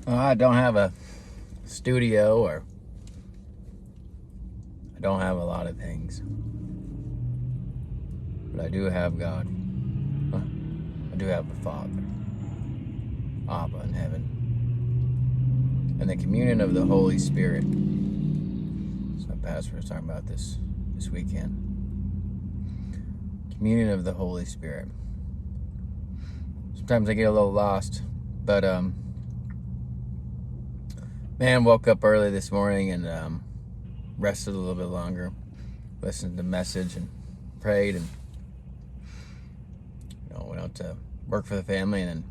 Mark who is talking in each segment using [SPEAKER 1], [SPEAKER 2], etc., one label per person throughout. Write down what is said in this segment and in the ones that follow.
[SPEAKER 1] Well, I don't have a studio, or I don't have a lot of things, but I do have God. I do have a Father, Abba in heaven, and the communion of the Holy Spirit. So my pastor was talking about this weekend. Communion of the Holy Spirit. Sometimes I get a little lost, but man, woke up early this morning and rested a little bit longer, listened to the message and prayed, and went out to work for the family, and then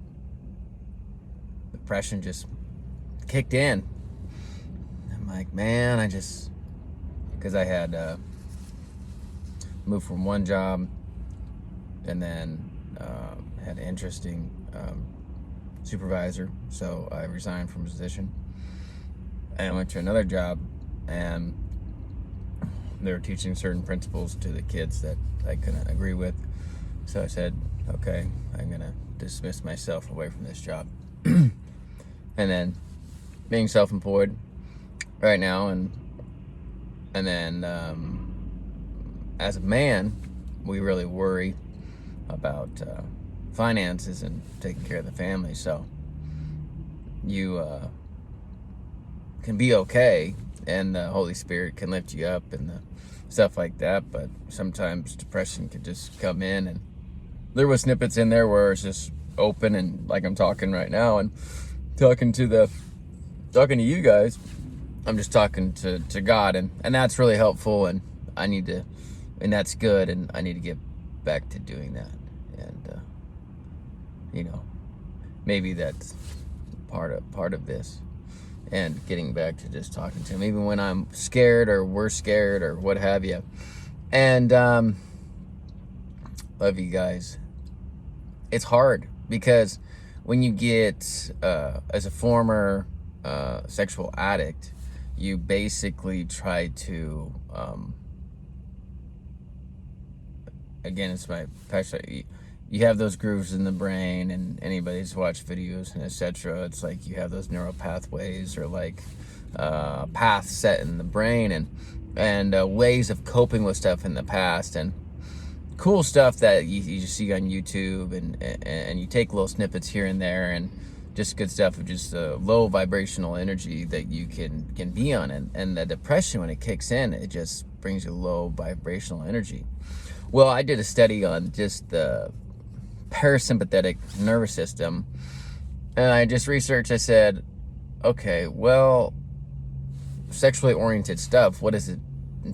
[SPEAKER 1] depression just kicked in. I'm like, man, because I had moved from one job, and then had an interesting supervisor, so I resigned from position and I went to another job, and they were teaching certain principles to the kids that I couldn't agree with. So I said, okay, I'm gonna dismiss myself away from this job. And then being self-employed right now, and then as a man, we really worry about finances and taking care of the family. So you can be okay, and the Holy Spirit can lift you up and stuff like that, but sometimes depression can just come in. And there was snippets in there where it's just open, and like I'm talking right now and talking to you guys, I'm just talking to God, and that's really helpful, and that's good, and I need to get back to doing that. And maybe that's part of this, and getting back to just talking to him, even when I'm scared or we're scared or what have you. And love you guys. It's hard because when you get as a former sexual addict, you basically try to again, it's my passion. You have those grooves in the brain, and anybody's watched videos and etc. It's like you have those neural pathways, or like paths set in the brain, and ways of coping with stuff in the past, and cool stuff that you just see on YouTube, and you take little snippets here and there, and just good stuff of just low vibrational energy that you can be on. And the depression, when it kicks in, it just brings you low vibrational energy. Well, I did a study on just the parasympathetic nervous system, and I just researched. I said, okay, well, sexually oriented stuff, what is it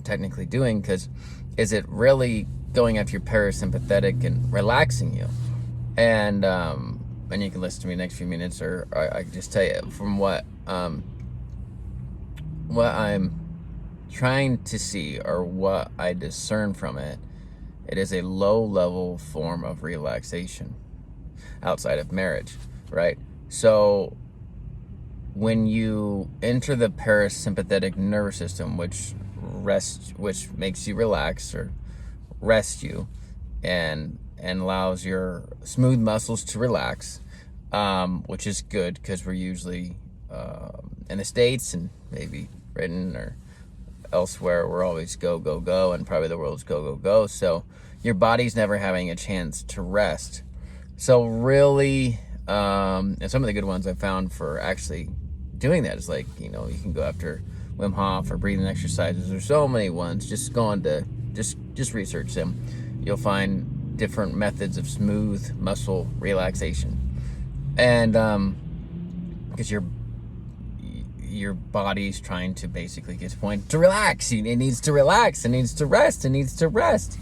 [SPEAKER 1] technically doing? Because is it really going after your parasympathetic and relaxing you? And you can listen to me next few minutes, or I can just tell you from what I'm trying to see, or what I discern from it. It is a low-level form of relaxation outside of marriage, right? So when you enter the parasympathetic nervous system, which makes you relax or rest you, and allows your smooth muscles to relax, which is good, because we're usually in the States, and maybe Britain or elsewhere, we're always go, go, go, and probably the world's go, go, go. So your body's never having a chance to rest. So really, and some of the good ones I found for actually doing that is like, you can go after Wim Hof or breathing exercises. There's so many ones. Just go on to, just research them. You'll find different methods of smooth muscle relaxation. And because your body's trying to basically get to the point to relax. It needs to relax. It needs to rest. It needs to rest.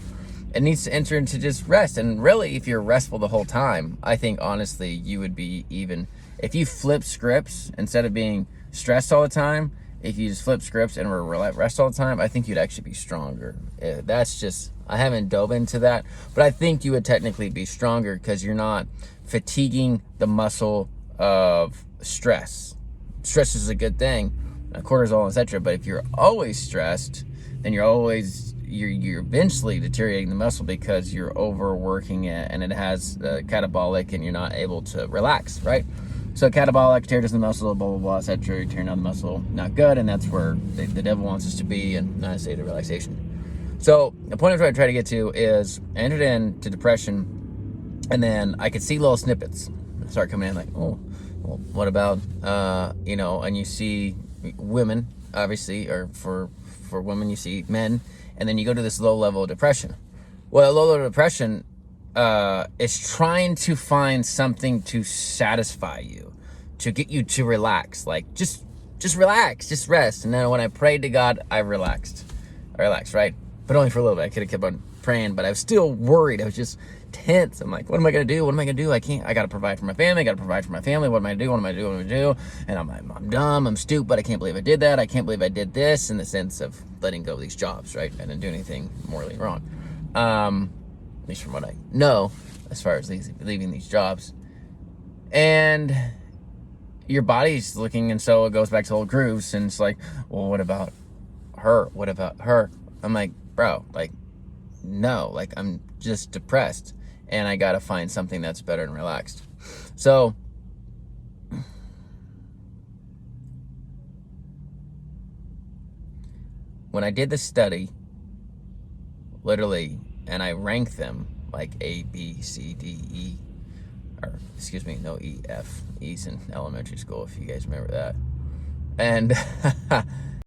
[SPEAKER 1] It needs to enter into just rest. And really, if you're restful the whole time, I think honestly you would be even, if you flip scripts instead of being stressed all the time, if you just flip scripts and rest all the time, I think you'd actually be stronger. That's just, I haven't dove into that, but I think you would technically be stronger because you're not fatiguing the muscle of stress. Stress is a good thing, cortisol, etc. But if you're always stressed, then you're eventually deteriorating the muscle because you're overworking it, and it has catabolic, and you're not able to relax, right? So catabolic, tears the muscle, blah, blah, blah, etc. Tearing down the muscle, not good, and that's where the devil wants us to be, and not a state of relaxation. So the point of what I try to get to is I entered into depression, and then I could see little snippets start coming in, like, oh, well, what about, and you see women, obviously, or for women, you see men, and then you go to this low level of depression. Well, a low level of depression is trying to find something to satisfy you, to get you to relax. Like, just relax, just rest. And then when I prayed to God, I relaxed, right? But only for a little bit. I could have kept on praying, but I was still worried. I was just tense. I'm like, what am I going to do? What am I going to do? I got to provide for my family. What am I going to do? What am I going to do? And I'm dumb. I'm stupid. I can't believe I did that. I can't believe I did this, in the sense of letting go of these jobs, right? I didn't do anything morally wrong. At least from what I know, as far as leaving these jobs. And your body's looking, and so it goes back to old grooves, and it's like, well, what about her? What about her? I'm like, bro, like, no, like, I'm just depressed, and I gotta find something that's better and relaxed. So when I did the study, literally, and I ranked them like A, B, C, D, E, or excuse me, no E, F. E's in elementary school, if you guys remember that. And